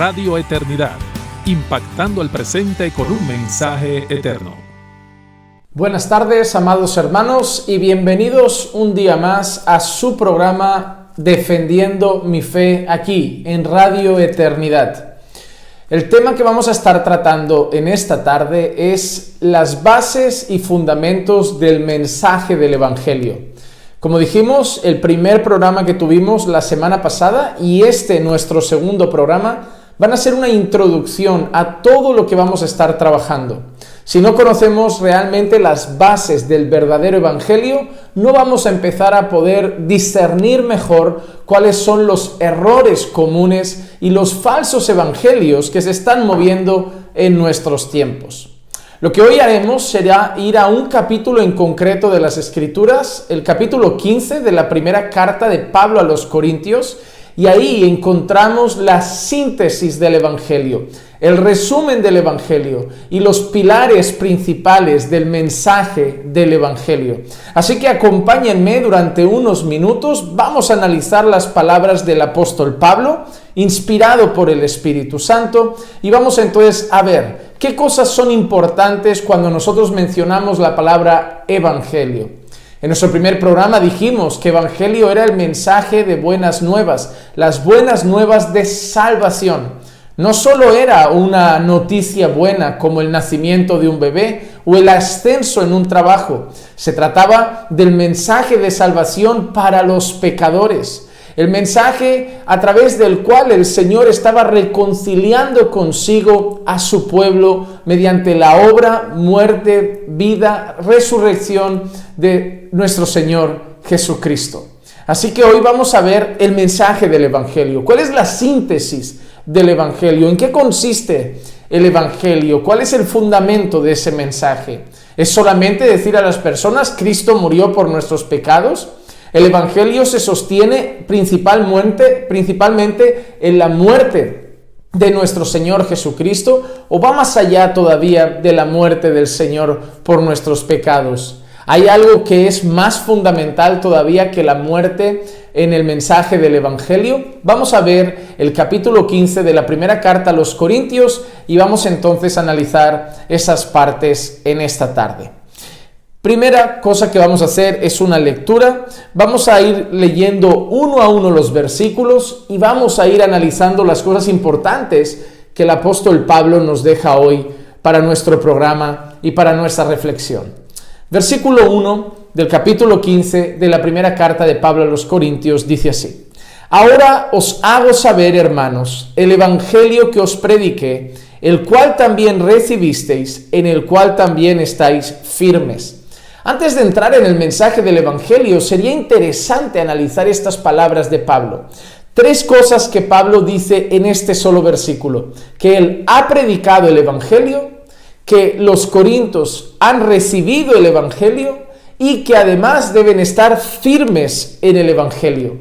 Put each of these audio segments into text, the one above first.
Radio Eternidad, impactando el presente con un mensaje eterno. Buenas tardes, amados hermanos, y bienvenidos un día más a su programa Defendiendo mi Fe aquí, en Radio Eternidad. El tema que vamos a estar tratando en esta tarde es las bases y fundamentos del mensaje del Evangelio. Como dijimos, el primer programa que tuvimos la semana pasada y nuestro segundo programa, van a ser una introducción a todo lo que vamos a estar trabajando. Si no conocemos realmente las bases del verdadero evangelio, no vamos a empezar a poder discernir mejor cuáles son los errores comunes y los falsos evangelios que se están moviendo en nuestros tiempos. Lo que hoy haremos será ir a un capítulo en concreto de las Escrituras, el capítulo 15 de la primera carta de Pablo a los Corintios, y ahí encontramos la síntesis del Evangelio, el resumen del Evangelio y los pilares principales del mensaje del Evangelio. Así que acompáñenme durante unos minutos, vamos a analizar las palabras del apóstol Pablo, inspirado por el Espíritu Santo, y vamos entonces a ver qué cosas son importantes cuando nosotros mencionamos la palabra Evangelio. En nuestro primer programa dijimos que Evangelio era el mensaje de buenas nuevas, las buenas nuevas de salvación. No solo era una noticia buena como el nacimiento de un bebé o el ascenso en un trabajo, se trataba del mensaje de salvación para los pecadores. El mensaje a través del cual el Señor estaba reconciliando consigo a su pueblo mediante la obra, muerte, vida, resurrección de nuestro Señor Jesucristo. Así que hoy vamos a ver el mensaje del Evangelio. ¿Cuál es la síntesis del Evangelio? ¿En qué consiste el Evangelio? ¿Cuál es el fundamento de ese mensaje? ¿Es solamente decir a las personas Cristo murió por nuestros pecados? El Evangelio se sostiene principalmente en la muerte de nuestro Señor Jesucristo, o va más allá todavía de la muerte del Señor por nuestros pecados. ¿Hay algo que es más fundamental todavía que la muerte en el mensaje del Evangelio? Vamos a ver el capítulo 15 de la primera carta a los Corintios y vamos entonces a analizar esas partes en esta tarde. Primera cosa que vamos a hacer es una lectura. Vamos a ir leyendo uno a uno los versículos y vamos a ir analizando las cosas importantes que el apóstol Pablo nos deja hoy para nuestro programa y para nuestra reflexión. Versículo 1 del capítulo 15 de la primera carta de Pablo a los Corintios dice así: Ahora os hago saber, hermanos, el evangelio que os prediqué, el cual también recibisteis, en el cual también estáis firmes. Antes de entrar en el mensaje del Evangelio, sería interesante analizar estas palabras de Pablo. Tres cosas que Pablo dice en este solo versículo: que él ha predicado el Evangelio, que los corintios han recibido el Evangelio y que además deben estar firmes en el Evangelio.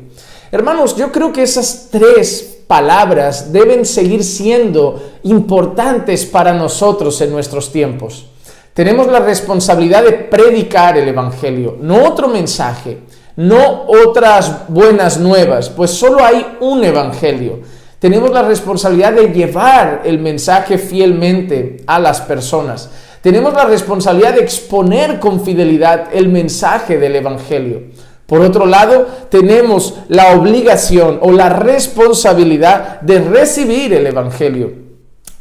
Hermanos, yo creo que esas tres palabras deben seguir siendo importantes para nosotros en nuestros tiempos. Tenemos la responsabilidad de predicar el Evangelio, no otro mensaje, no otras buenas nuevas, pues solo hay un Evangelio. Tenemos la responsabilidad de llevar el mensaje fielmente a las personas. Tenemos la responsabilidad de exponer con fidelidad el mensaje del Evangelio. Por otro lado, tenemos la obligación o la responsabilidad de recibir el Evangelio.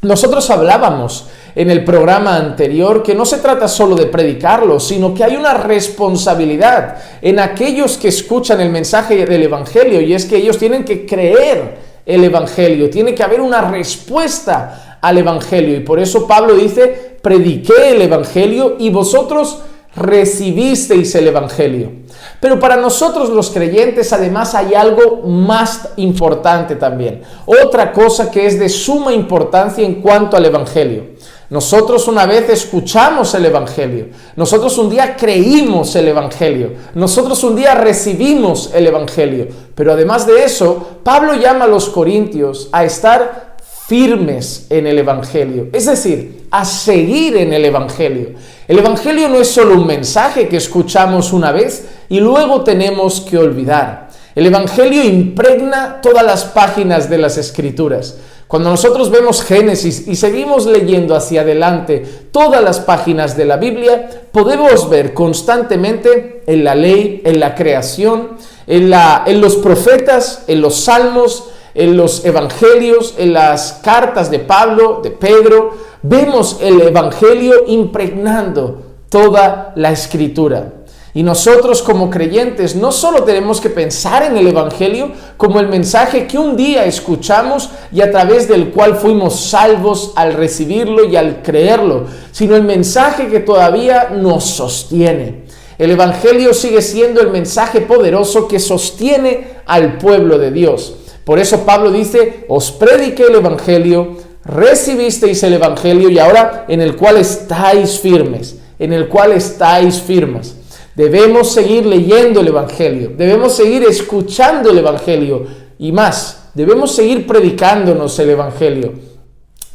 Nosotros hablábamos en el programa anterior que no se trata solo de predicarlo, sino que hay una responsabilidad en aquellos que escuchan el mensaje del Evangelio, y es que ellos tienen que creer el Evangelio, tiene que haber una respuesta al Evangelio, y por eso Pablo dice: prediqué el Evangelio y vosotros recibisteis el Evangelio. Pero para nosotros los creyentes además hay algo más importante también, otra cosa que es de suma importancia en cuanto al Evangelio. Nosotros una vez escuchamos el Evangelio, nosotros un día creímos el Evangelio, nosotros un día recibimos el Evangelio, pero además de eso, Pablo llama a los corintios a estar firmes en el Evangelio, es decir, a seguir en el Evangelio. El Evangelio no es solo un mensaje que escuchamos una vez y luego tenemos que olvidar. El Evangelio impregna todas las páginas de las Escrituras. Cuando nosotros vemos Génesis y seguimos leyendo hacia adelante todas las páginas de la Biblia, podemos ver constantemente en la ley, en la creación, en los profetas, en los salmos, en los evangelios, en las cartas de Pablo, de Pedro, vemos el evangelio impregnando toda la escritura. Y nosotros como creyentes no solo tenemos que pensar en el evangelio como el mensaje que un día escuchamos y a través del cual fuimos salvos al recibirlo y al creerlo, sino el mensaje que todavía nos sostiene. El evangelio sigue siendo el mensaje poderoso que sostiene al pueblo de Dios. Por eso Pablo dice, os prediqué el evangelio, recibisteis el evangelio y ahora en el cual estáis firmes, Debemos seguir leyendo el evangelio, debemos seguir escuchando el evangelio y más, debemos seguir predicándonos el evangelio.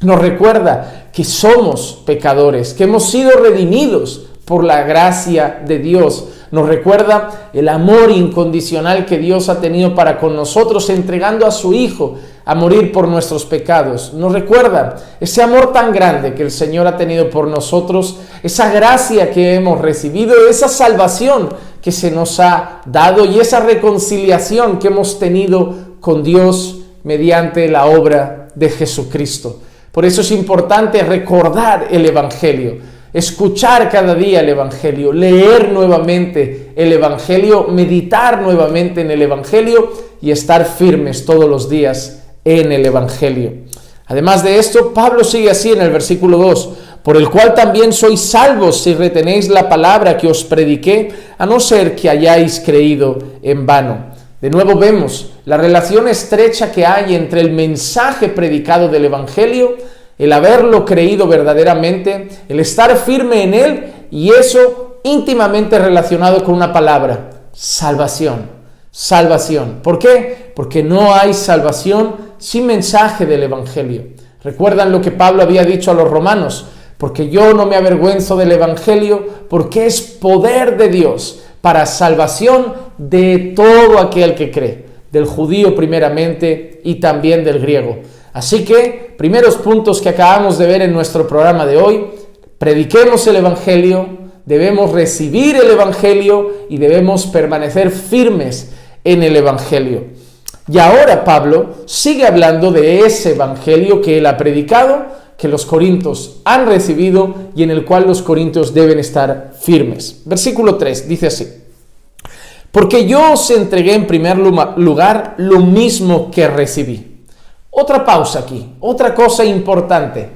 Nos recuerda que somos pecadores, que hemos sido redimidos por la gracia de Dios. Nos recuerda el amor incondicional que Dios ha tenido para con nosotros, entregando a su Hijo a morir por nuestros pecados. Nos recuerda ese amor tan grande que el Señor ha tenido por nosotros, esa gracia que hemos recibido, esa salvación que se nos ha dado y esa reconciliación que hemos tenido con Dios mediante la obra de Jesucristo. Por eso es importante recordar el evangelio, escuchar cada día el evangelio, leer nuevamente el evangelio, meditar nuevamente en el evangelio y estar firmes todos los días en el evangelio. Además de esto, Pablo sigue así en el versículo 2, por el cual también sois salvos si retenéis la palabra que os prediqué, a no ser que hayáis creído en vano. De nuevo vemos la relación estrecha que hay entre el mensaje predicado del evangelio, el haberlo creído verdaderamente, el estar firme en él y eso íntimamente relacionado con una palabra, salvación. Salvación. ¿Por qué? Porque no hay salvación sin mensaje del evangelio. ¿Recuerdan lo que Pablo había dicho a los romanos? Porque yo no me avergüenzo del evangelio, porque es poder de Dios para salvación de todo aquel que cree, del judío primeramente y también del griego. Así que, primeros puntos que acabamos de ver en nuestro programa de hoy, prediquemos el evangelio, debemos recibir el evangelio y debemos permanecer firmes en el evangelio. Y ahora Pablo sigue hablando de ese evangelio que él ha predicado, que los corintios han recibido y en el cual los corintios deben estar firmes. Versículo 3 dice así: porque yo os entregué en primer lugar lo mismo que recibí. Otra pausa aquí, otra cosa importante.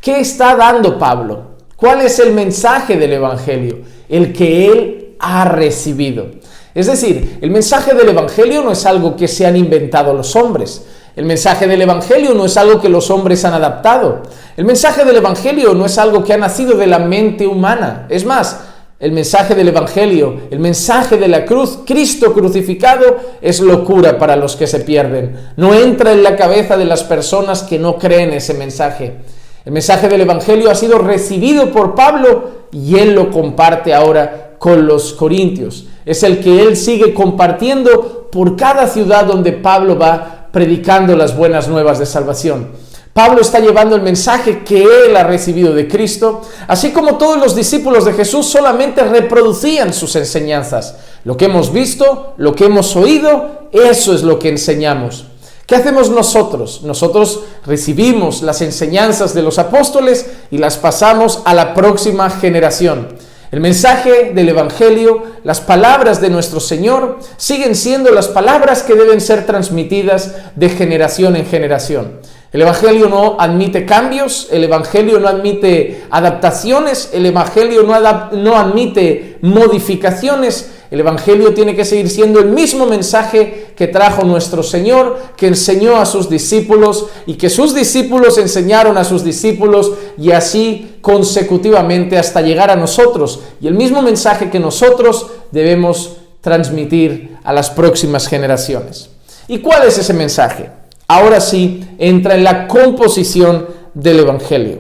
¿Qué está dando Pablo? ¿Cuál es el mensaje del evangelio? El que él ha recibido. Es decir, el mensaje del evangelio no es algo que se han inventado los hombres. El mensaje del evangelio no es algo que los hombres han adaptado. El mensaje del evangelio no es algo que ha nacido de la mente humana. Es más, el mensaje del evangelio, el mensaje de la cruz, Cristo crucificado, es locura para los que se pierden. No entra en la cabeza de las personas que no creen ese mensaje. El mensaje del evangelio ha sido recibido por Pablo y él lo comparte ahora con los corintios. Es el que él sigue compartiendo por cada ciudad donde Pablo va predicando las buenas nuevas de salvación. Pablo está llevando el mensaje que él ha recibido de Cristo, así como todos los discípulos de Jesús solamente reproducían sus enseñanzas. Lo que hemos visto, lo que hemos oído, eso es lo que enseñamos. ¿Qué hacemos nosotros? Nosotros recibimos las enseñanzas de los apóstoles y las pasamos a la próxima generación. El mensaje del evangelio, las palabras de nuestro Señor, siguen siendo las palabras que deben ser transmitidas de generación en generación. El evangelio no admite cambios, el evangelio no admite adaptaciones, el evangelio no admite modificaciones. El evangelio tiene que seguir siendo el mismo mensaje que trajo nuestro Señor, que enseñó a sus discípulos y que sus discípulos enseñaron a sus discípulos y así consecutivamente hasta llegar a nosotros. Y el mismo mensaje que nosotros debemos transmitir a las próximas generaciones. ¿Y cuál es ese mensaje? Ahora sí entra en la composición del evangelio.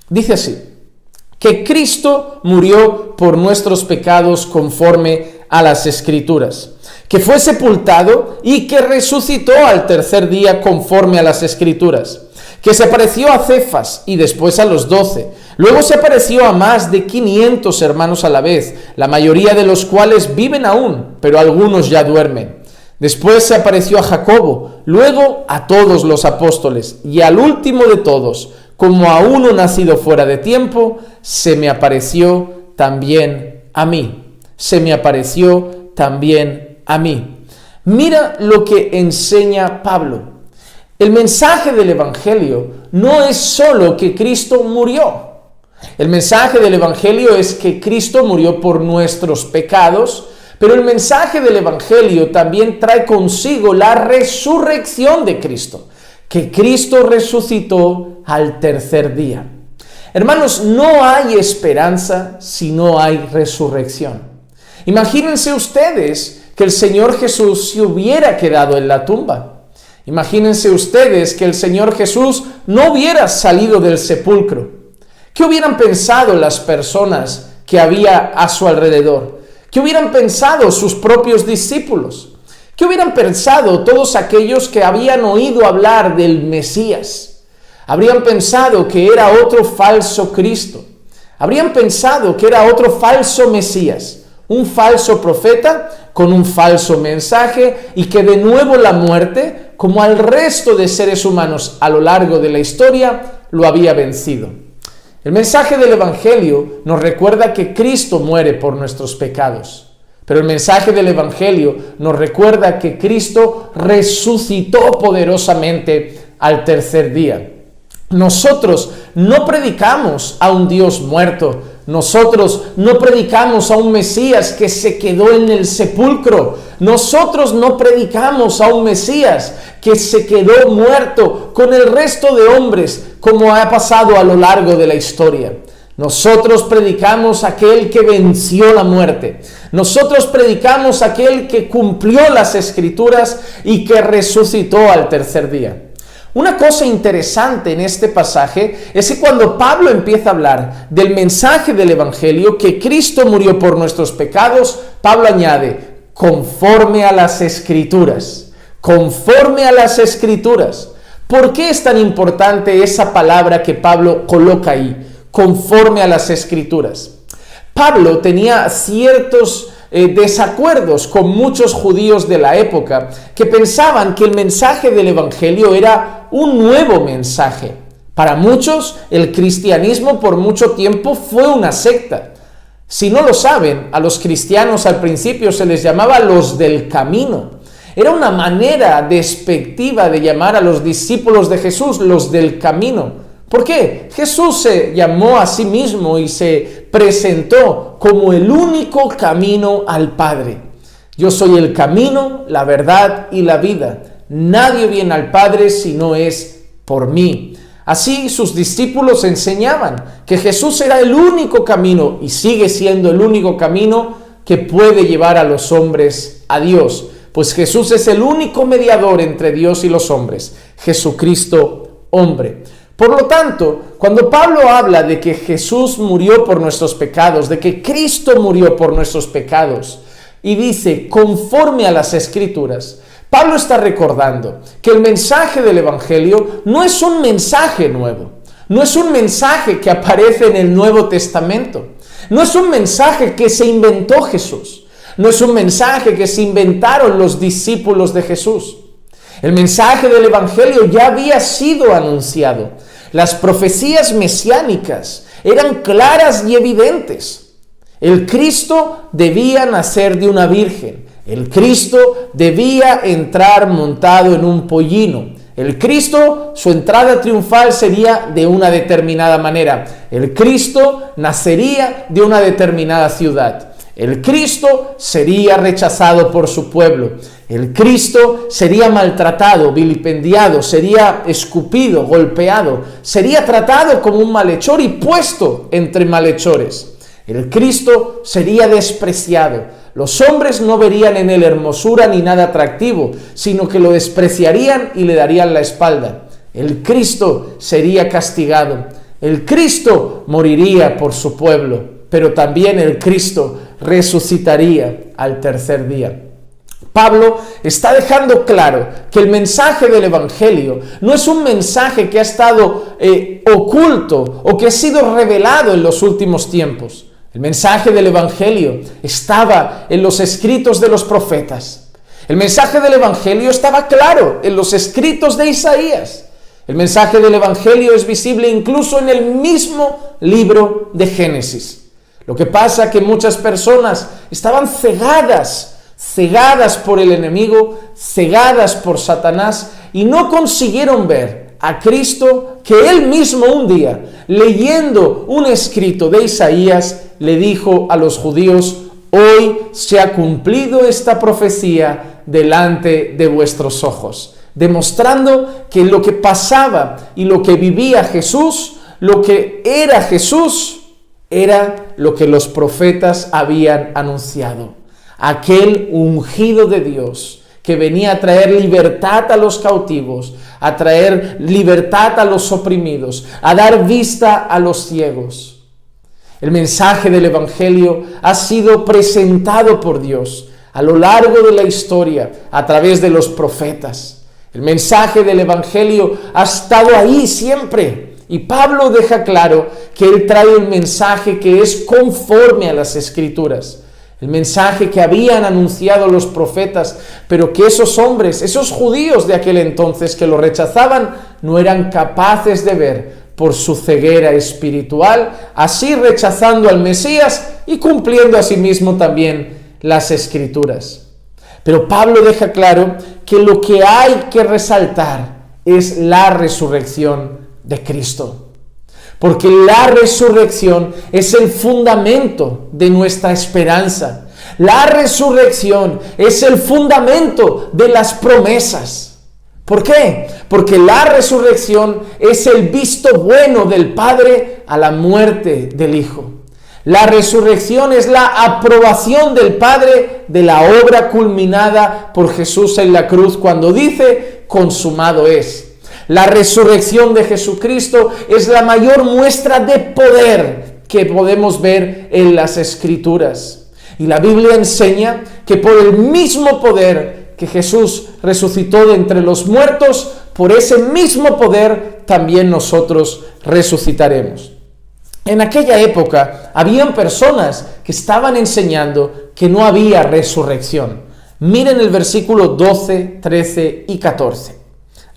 Dice así: que Cristo murió por nuestros pecados conforme a las Escrituras, que fue sepultado y que resucitó al tercer día conforme a las Escrituras, que se apareció a Cefas y después a los 12. Luego se apareció a más de 500 hermanos a la vez, la mayoría de los cuales viven aún, pero algunos ya duermen. Después se apareció a Jacobo, luego a todos los apóstoles, y al último de todos, como a uno nacido fuera de tiempo, se me apareció también a mí. Se me apareció también a mí. Mira lo que enseña Pablo. El mensaje del Evangelio no es solo que Cristo murió. El mensaje del Evangelio es que Cristo murió por nuestros pecados, pero el mensaje del Evangelio también trae consigo la resurrección de Cristo, que Cristo resucitó al tercer día. Hermanos, no hay esperanza si no hay resurrección. Imagínense ustedes que el Señor Jesús se hubiera quedado en la tumba. Imagínense ustedes que el Señor Jesús no hubiera salido del sepulcro. ¿Qué hubieran pensado las personas que había a su alrededor? ¿Qué hubieran pensado sus propios discípulos? ¿Qué hubieran pensado todos aquellos que habían oído hablar del Mesías? Habrían pensado que era otro falso Cristo. Habrían pensado que era otro falso Mesías, un falso profeta con un falso mensaje, y que de nuevo la muerte, como al resto de seres humanos a lo largo de la historia, lo había vencido. El mensaje del Evangelio nos recuerda que Cristo muere por nuestros pecados, pero el mensaje del Evangelio nos recuerda que Cristo resucitó poderosamente al tercer día. Nosotros no predicamos a un Dios muerto. Nosotros no predicamos a un Mesías que se quedó en el sepulcro. Nosotros no predicamos a un Mesías que se quedó muerto con el resto de hombres, como ha pasado a lo largo de la historia. Nosotros predicamos a aquel que venció la muerte. Nosotros predicamos a aquel que cumplió las Escrituras y que resucitó al tercer día. Una cosa interesante en este pasaje es que cuando Pablo empieza a hablar del mensaje del Evangelio, que Cristo murió por nuestros pecados, Pablo añade, conforme a las Escrituras. Conforme a las Escrituras. ¿Por qué es tan importante esa palabra que Pablo coloca ahí? Conforme a las Escrituras. Pablo tenía ciertos desacuerdos con muchos judíos de la época que pensaban que el mensaje del Evangelio era un nuevo mensaje. Para muchos, el cristianismo por mucho tiempo fue una secta. Si no lo saben, a los cristianos al principio se les llamaba los del camino. Era una manera despectiva de llamar a los discípulos de Jesús, los del camino. ¿Por qué? Jesús se llamó a sí mismo y se presentó como el único camino al Padre. Yo soy el camino, la verdad y la vida. Nadie viene al Padre si no es por mí. Así sus discípulos enseñaban que Jesús era el único camino y sigue siendo el único camino que puede llevar a los hombres a Dios. Pues Jesús es el único mediador entre Dios y los hombres, Jesucristo hombre. Por lo tanto, cuando Pablo habla de que Jesús murió por nuestros pecados, de que Cristo murió por nuestros pecados, y dice conforme a las Escrituras, Pablo está recordando que el mensaje del Evangelio no es un mensaje nuevo, no es un mensaje que aparece en el Nuevo Testamento, no es un mensaje que se inventó Jesús, no es un mensaje que se inventaron los discípulos de Jesús. El mensaje del Evangelio ya había sido anunciado. Las profecías mesiánicas eran claras y evidentes. El Cristo debía nacer de una virgen. El Cristo debía entrar montado en un pollino. El Cristo, su entrada triunfal sería de una determinada manera. El Cristo nacería de una determinada ciudad. El Cristo sería rechazado por su pueblo. El Cristo sería maltratado, vilipendiado, sería escupido, golpeado, sería tratado como un malhechor y puesto entre malhechores. El Cristo sería despreciado. Los hombres no verían en él hermosura ni nada atractivo, sino que lo despreciarían y le darían la espalda. El Cristo sería castigado. El Cristo moriría por su pueblo, pero también el Cristo resucitaría al tercer día. Pablo está dejando claro que el mensaje del Evangelio no es un mensaje que ha estado oculto o que ha sido revelado en los últimos tiempos. El mensaje del Evangelio estaba en los escritos de los profetas. El mensaje del Evangelio estaba claro en los escritos de Isaías. El mensaje del Evangelio es visible incluso en el mismo libro de Génesis. Lo que pasa es que muchas personas estaban cegadas por el enemigo, cegadas por Satanás, y no consiguieron ver a Cristo, que él mismo un día, leyendo un escrito de Isaías, le dijo a los judíos: hoy se ha cumplido esta profecía delante de vuestros ojos, demostrando que lo que pasaba y lo que vivía Jesús, lo que era Jesús, era lo que los profetas habían anunciado. Aquel ungido de Dios que venía a traer libertad a los cautivos, a traer libertad a los oprimidos, a dar vista a los ciegos. El mensaje del Evangelio ha sido presentado por Dios a lo largo de la historia a través de los profetas. El mensaje del Evangelio ha estado ahí siempre. Y Pablo deja claro que él trae un mensaje que es conforme a las Escrituras. El mensaje que habían anunciado los profetas, pero que esos hombres, esos judíos de aquel entonces que lo rechazaban, no eran capaces de ver por su ceguera espiritual, así rechazando al Mesías y cumpliendo asimismo también las Escrituras. Pero Pablo deja claro que lo que hay que resaltar es la resurrección de Cristo. Porque la resurrección es el fundamento de nuestra esperanza. La resurrección es el fundamento de las promesas. ¿Por qué? Porque la resurrección es el visto bueno del Padre a la muerte del Hijo. La resurrección es la aprobación del Padre de la obra culminada por Jesús en la cruz cuando dice: consumado es. La resurrección de Jesucristo es la mayor muestra de poder que podemos ver en las Escrituras. Y la Biblia enseña que por el mismo poder que Jesús resucitó de entre los muertos, por ese mismo poder también nosotros resucitaremos. En aquella época habían personas que estaban enseñando que no había resurrección. Miren el versículo 12, 13 y 14.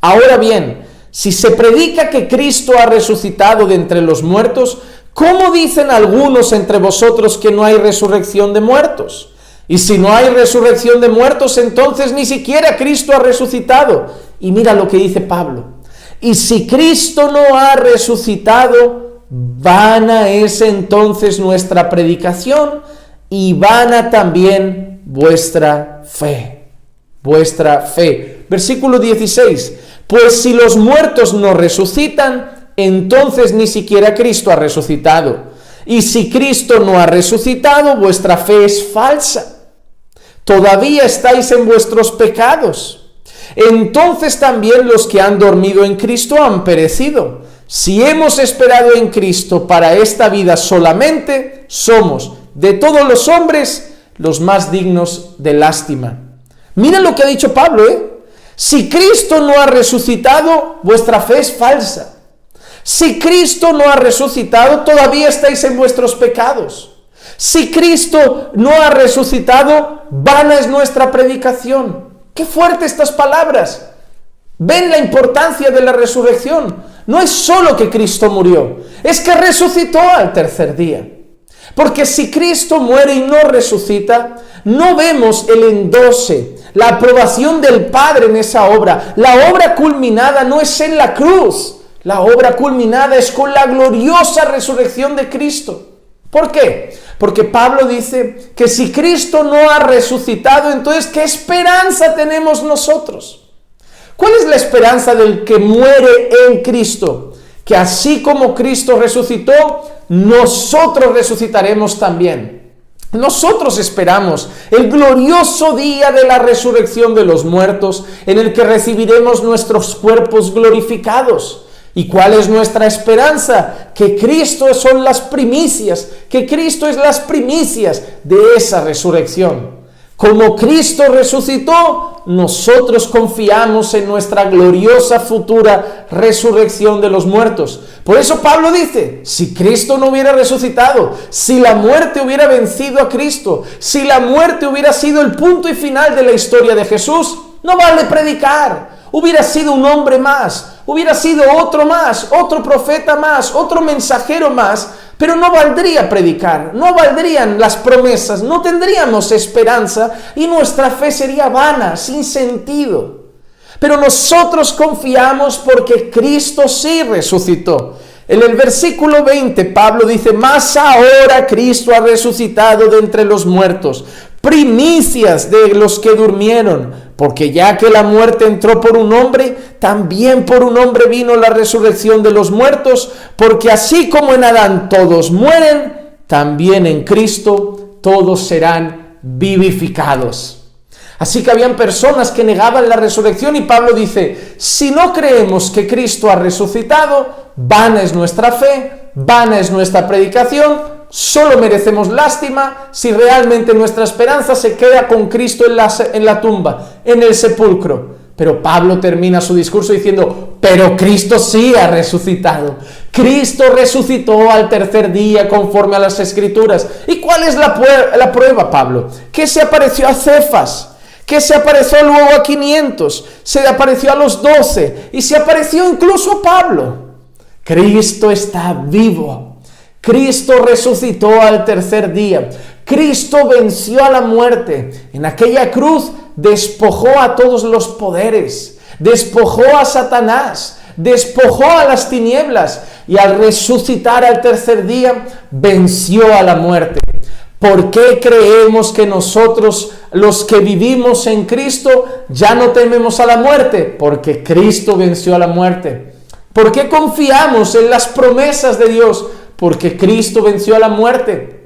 Ahora bien, si se predica que Cristo ha resucitado de entre los muertos, ¿cómo dicen algunos entre vosotros que no hay resurrección de muertos? Y si no hay resurrección de muertos, entonces ni siquiera Cristo ha resucitado. Y mira lo que dice Pablo. Y si Cristo no ha resucitado, vana es entonces nuestra predicación y vana también vuestra fe. Vuestra fe. Versículo 16. Pues si los muertos no resucitan, entonces ni siquiera Cristo ha resucitado. Y si Cristo no ha resucitado, vuestra fe es falsa. Todavía estáis en vuestros pecados. Entonces también los que han dormido en Cristo han perecido. Si hemos esperado en Cristo para esta vida solamente, somos de todos los hombres los más dignos de lástima. Mira lo que ha dicho Pablo, Si Cristo no ha resucitado, vuestra fe es falsa. Si Cristo no ha resucitado, todavía estáis en vuestros pecados. Si Cristo no ha resucitado, vana es nuestra predicación. ¡Qué fuertes estas palabras! ¿Ven la importancia de la resurrección? No es solo que Cristo murió, es que resucitó al tercer día. Porque si Cristo muere y no resucita, no vemos el endose, la aprobación del Padre en esa obra. La obra culminada no es en la cruz, la obra culminada es con la gloriosa resurrección de Cristo. ¿Por qué? Porque Pablo dice que si Cristo no ha resucitado, entonces ¿qué esperanza tenemos nosotros? ¿Cuál es la esperanza del que muere en Cristo? Que así como Cristo resucitó, nosotros resucitaremos también. Nosotros esperamos el glorioso día de la resurrección de los muertos, en el que recibiremos nuestros cuerpos glorificados. ¿Y cuál es nuestra esperanza? Que Cristo son las primicias, que Cristo es las primicias de esa resurrección. Como Cristo resucitó, nosotros confiamos en nuestra gloriosa futura resurrección de los muertos. Por eso Pablo dice, si Cristo no hubiera resucitado, si la muerte hubiera vencido a Cristo, si la muerte hubiera sido el punto y final de la historia de Jesús, no vale predicar. Hubiera sido un hombre más, hubiera sido otro más, otro profeta más, otro mensajero más, pero no valdría predicar, no valdrían las promesas, no tendríamos esperanza y nuestra fe sería vana, sin sentido. Pero nosotros confiamos porque Cristo sí resucitó. En el versículo 20 Pablo dice, mas ahora Cristo ha resucitado de entre los muertos, primicias de los que durmieron, porque ya que la muerte entró por un hombre, también por un hombre vino la resurrección de los muertos, porque así como en Adán todos mueren, también en Cristo todos serán vivificados. Así que habían personas que negaban la resurrección y Pablo dice, si no creemos que Cristo ha resucitado, vana es nuestra fe, vana es nuestra predicación, solo merecemos lástima si realmente nuestra esperanza se queda con Cristo en la tumba, en el sepulcro. Pero Pablo termina su discurso diciendo, pero Cristo sí ha resucitado. Cristo resucitó al tercer día conforme a las Escrituras. ¿Y cuál es la prueba, Pablo? Que se apareció a Cefas, que se apareció luego a 500, se apareció a los 12 y se apareció incluso a Pablo. Cristo está vivo. Cristo resucitó al tercer día. Cristo venció a la muerte. En aquella cruz despojó a todos los poderes, despojó a Satanás, despojó a las tinieblas y al resucitar al tercer día venció a la muerte. ¿Por qué creemos que nosotros, los que vivimos en Cristo, ya no tememos a la muerte? Porque Cristo venció a la muerte. ¿Por qué confiamos en las promesas de Dios? Porque Cristo venció a la muerte.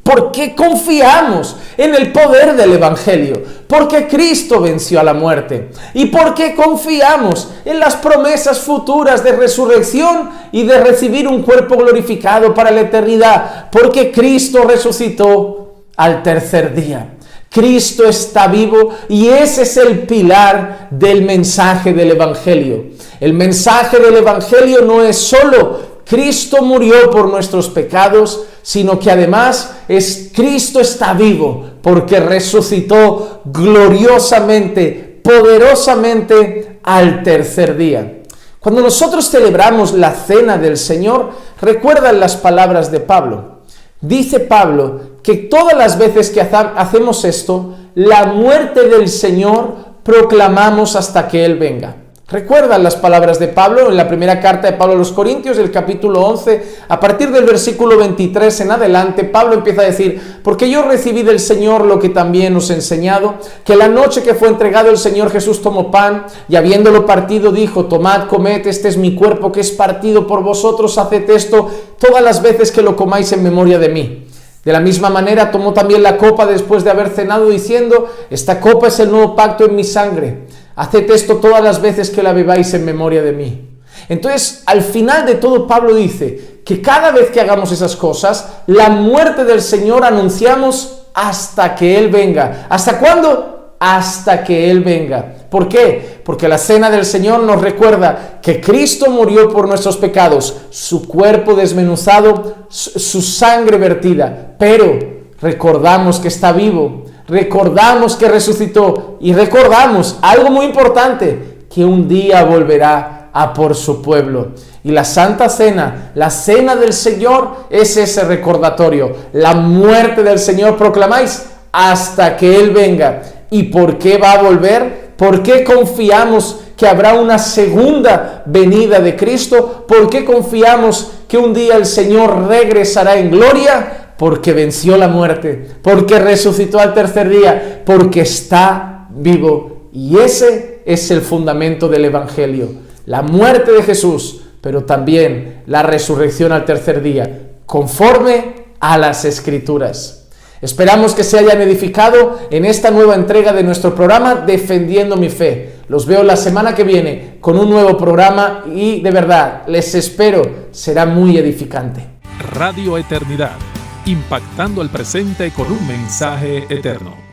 ¿Por qué confiamos en el poder del Evangelio? Porque Cristo venció a la muerte. ¿Y por qué confiamos en las promesas futuras de resurrección y de recibir un cuerpo glorificado para la eternidad? Porque Cristo resucitó al tercer día. Cristo está vivo y ese es el pilar del mensaje del Evangelio. El mensaje del Evangelio no es solo Cristo murió por nuestros pecados, sino que además Cristo está vivo porque resucitó gloriosamente, poderosamente al tercer día. Cuando nosotros celebramos la cena del Señor, recuerdan las palabras de Pablo. Dice Pablo que todas las veces que hacemos esto, la muerte del Señor proclamamos hasta que Él venga. ¿Recuerdan las palabras de Pablo en la primera carta de Pablo a los Corintios, el capítulo 11? A partir del versículo 23 en adelante, Pablo empieza a decir, porque yo recibí del Señor lo que también os he enseñado, que la noche que fue entregado el Señor Jesús tomó pan, y habiéndolo partido dijo, tomad, comed, este es mi cuerpo que es partido por vosotros, haced esto todas las veces que lo comáis en memoria de mí. De la misma manera tomó también la copa después de haber cenado diciendo, esta copa es el nuevo pacto en mi sangre. Haced esto todas las veces que la bebáis en memoria de mí. Entonces, al final de todo, Pablo dice que cada vez que hagamos esas cosas, la muerte del Señor anunciamos hasta que Él venga. ¿Hasta cuándo? Hasta que Él venga. ¿Por qué? Porque la cena del Señor nos recuerda que Cristo murió por nuestros pecados, su cuerpo desmenuzado, su sangre vertida, pero recordamos que está vivo. Recordamos que resucitó y recordamos algo muy importante, que un día volverá a por su pueblo. Y la Santa Cena, la Cena del Señor, es ese recordatorio. La muerte del Señor proclamáis hasta que Él venga. ¿Y por qué va a volver? ¿Por qué confiamos que habrá una segunda venida de Cristo? ¿Por qué confiamos que un día el Señor regresará en gloria? Porque venció la muerte, porque resucitó al tercer día, porque está vivo. Y ese es el fundamento del Evangelio. La muerte de Jesús, pero también la resurrección al tercer día, conforme a las Escrituras. Esperamos que se hayan edificado en esta nueva entrega de nuestro programa Defendiendo mi Fe. Los veo la semana que viene con un nuevo programa y de verdad, les espero, será muy edificante. Radio Eternidad, impactando el presente con un mensaje eterno.